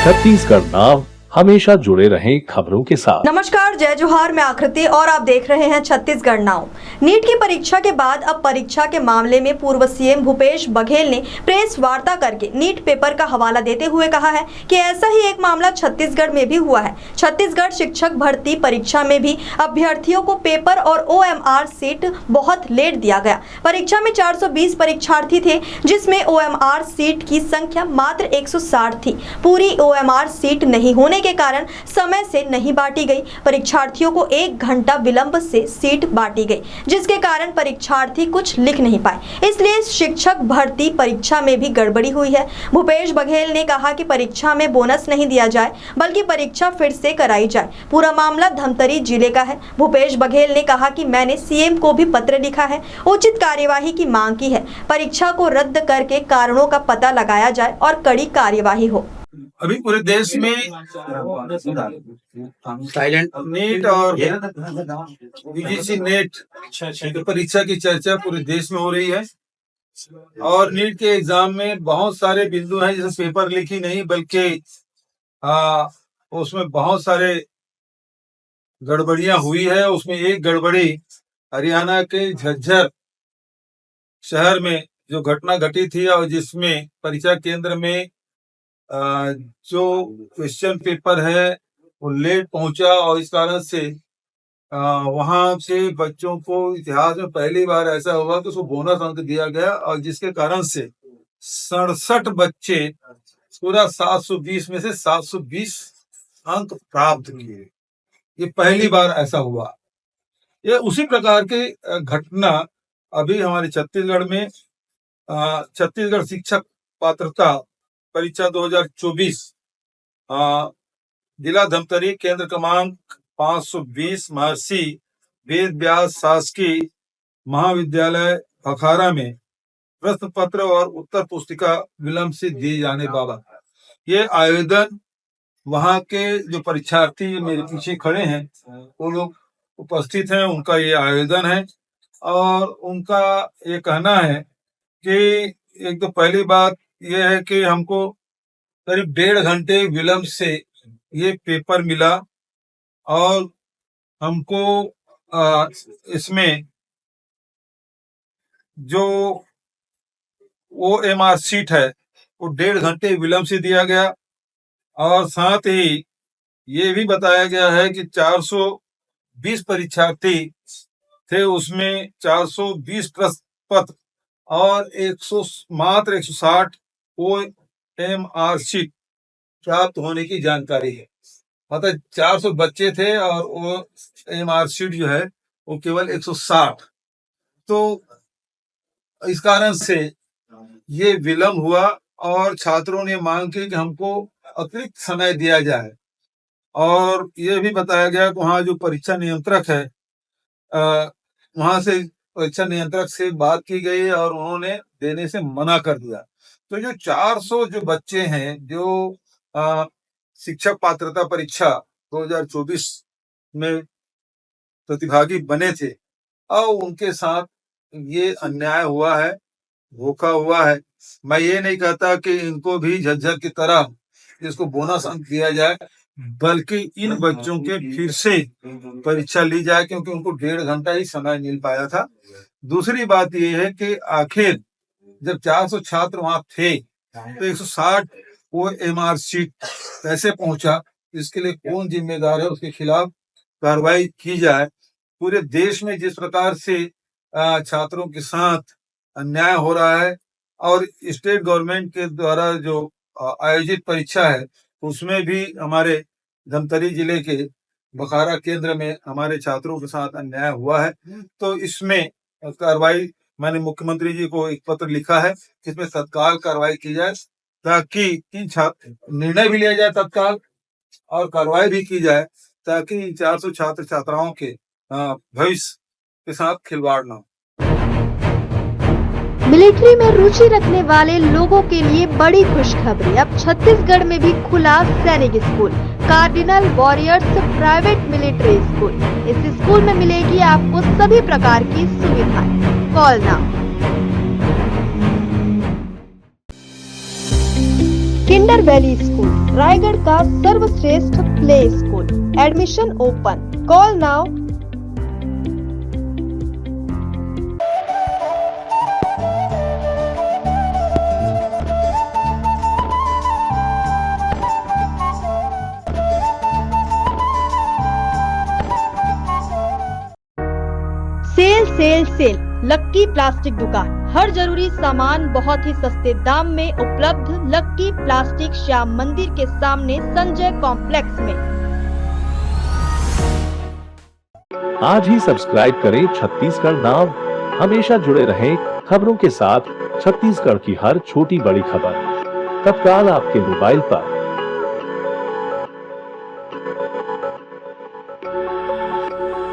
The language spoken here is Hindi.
छत्तीसगढ़ नाव हमेशा जुड़े रहें खबरों के साथ। नमस्कार, जय जोहार, मैं आकृति और आप देख रहे हैं छत्तीसगढ़ नाव। नीट की परीक्षा के बाद अब परीक्षा के मामले में पूर्व सीएम भूपेश बघेल ने प्रेस वार्ता करके नीट पेपर का हवाला देते हुए कहा है कि ऐसा ही एक मामला छत्तीसगढ़ में भी हुआ है। छत्तीसगढ़ शिक्षक भर्ती परीक्षा में भी अभ्यर्थियों को पेपर और OMR सीट बहुत लेट दिया गया। परीक्षा में 420 परीक्षार्थी थे, जिसमें OMR सीट की संख्या मात्र 160 थी। पूरी OMR सीट नहीं होने के कारण समय से नहीं बांटी गई। परीक्षार्थियों को 1 घंटा विलंब से सीट बांटी गई, जिसके कारण परीक्षार्थी कुछ लिख नहीं पाए। इसलिए शिक्षक भर्ती परीक्षा में भी गड़बड़ी हुई है। भूपेश बघेल ने कहा कि परीक्षा में बोनस नहीं दिया जाए, बल्कि परीक्षा फिर से कराई जाए। पूरा मामला धमतरी जिले का है। भूपेश बघेल ने कहा कि मैंने सीएम को भी पत्र लिखा है, उचित कार्यवाही की मांग की है। परीक्षा को रद्द करके कारणों का पता लगाया जाए और कड़ी कार्यवाही हो। अभी पूरे देश में साइलेंट नीट और यूजीसी नेट परीक्षा की चर्चा पूरे देश में हो रही है। और नीट के एग्जाम में बहुत सारे बिंदु हैं, जैसे पेपर लीक ही नहीं बल्कि उसमें बहुत सारे गड़बड़ियां हुई है। उसमें एक गड़बड़ी हरियाणा के झज्जर शहर में जो घटना घटी थी, और जिसमें परीक्षा केंद्र में जो क्वेश्चन पेपर है वो लेट पहुंचा, और इस कारण से वहां से बच्चों को इतिहास में पहली बार ऐसा हुआ कि उसको बोनस अंक दिया गया, और जिसके कारण से 67 बच्चे पूरा 720 में से 720 अंक प्राप्त किए। ये पहली बार ऐसा हुआ। ये उसी प्रकार की घटना अभी हमारे छत्तीसगढ़ में छत्तीसगढ़ शिक्षक पात्रता परीक्षा 2024 जिला धमतरी केंद्र क्रमांक 520 महर्षि वेद व्यास शासकीय महाविद्यालय अखाड़ा में प्रश्न पत्र और उत्तर पुस्तिका विलंब से दिए जाने बाबत ये आवेदन वहां के जो परीक्षार्थी मेरे पीछे खड़े हैं वो लोग उपस्थित हैं, उनका ये आवेदन है। और उनका ये कहना है कि एक तो पहली बात यह है कि हमको करीब 1.5 घंटे विलंब से ये पेपर मिला, और हमको इसमें जो OMR सीट है वो 1.5 घंटे विलंब से दिया गया। और साथ ही ये भी बताया गया है कि 420 परीक्षार्थी थे, उसमें 420 प्रश्न पत्र और मात्र 160 OMR सीट प्राप्त होने की जानकारी है। मतलब 400 बच्चे थे और OMR सीट जो है वो केवल 160। तो इस कारण से ये विलंब हुआ, और छात्रों ने मांग की कि हमको अतिरिक्त समय दिया जाए। और ये भी बताया गया कि वहाँ जो परीक्षा नियंत्रक है वहां से परीक्षा नियंत्रक से बात की गई और उन्होंने देने से मना कर दिया। तो जो 400 जो बच्चे हैं जो शिक्षक पात्रता परीक्षा 2024 में प्रतिभागी बने थे, और उनके साथ ये अन्याय हुआ है, धोखा हुआ है। मैं ये नहीं कहता कि इनको भी झज्जर की तरह इसको बोनस अंक दिया जाए, बल्कि इन बच्चों के फिर से परीक्षा ली जाए, क्योंकि उनको 1.5 घंटा ही समय मिल पाया था। दूसरी बात यह है कि आखिर जब 400 छात्र वहां थे तो 160 OMR सीट कैसे पहुंचा, इसके लिए कौन जिम्मेदार है, उसके खिलाफ कार्रवाई की जाए। पूरे देश में जिस प्रकार से छात्रों के साथ अन्याय हो रहा है, और स्टेट गवर्नमेंट के द्वारा जो आयोजित परीक्षा है उसमें भी हमारे धमतरी जिले के बखारा केंद्र में हमारे छात्रों के साथ अन्याय हुआ है। तो इसमें कार्रवाई मैंने मुख्यमंत्री जी को एक पत्र लिखा है कि इसमें तत्काल कार्रवाई की जाए, ताकि इन निर्णय भी लिया जाए तत्काल और कार्रवाई भी की जाए, ताकि 400 छात्र छात्राओं के भविष्य के साथ खिलवाड़ न हो। मिलिट्री में रुचि रखने वाले लोगों के लिए बड़ी खुशखबरी। अब छत्तीसगढ़ में भी खुला सैनिक school, Cardinal Warriors private military school. इस स्कूल में मिलेगी आपको सभी प्रकार की सुविधाएं। Call now. Kinder River Valley school, Raigarh का सर्वश्रेष्ठ play school. Admission open. Call now. Sale sale sale, lucky plastic दुकान। हर जरूरी सामान बहुत ही सस्ते दाम में उपलब्ध। लक्की प्लास्टिक, श्याम मंदिर के सामने, संजय कॉम्प्लेक्स में। आज ही सब्सक्राइब करें छत्तीसगढ़ नाव। हमेशा जुड़े रहें खबरों के साथ। छत्तीसगढ़ की हर छोटी बड़ी खबर तत्काल आपके मोबाइल पर।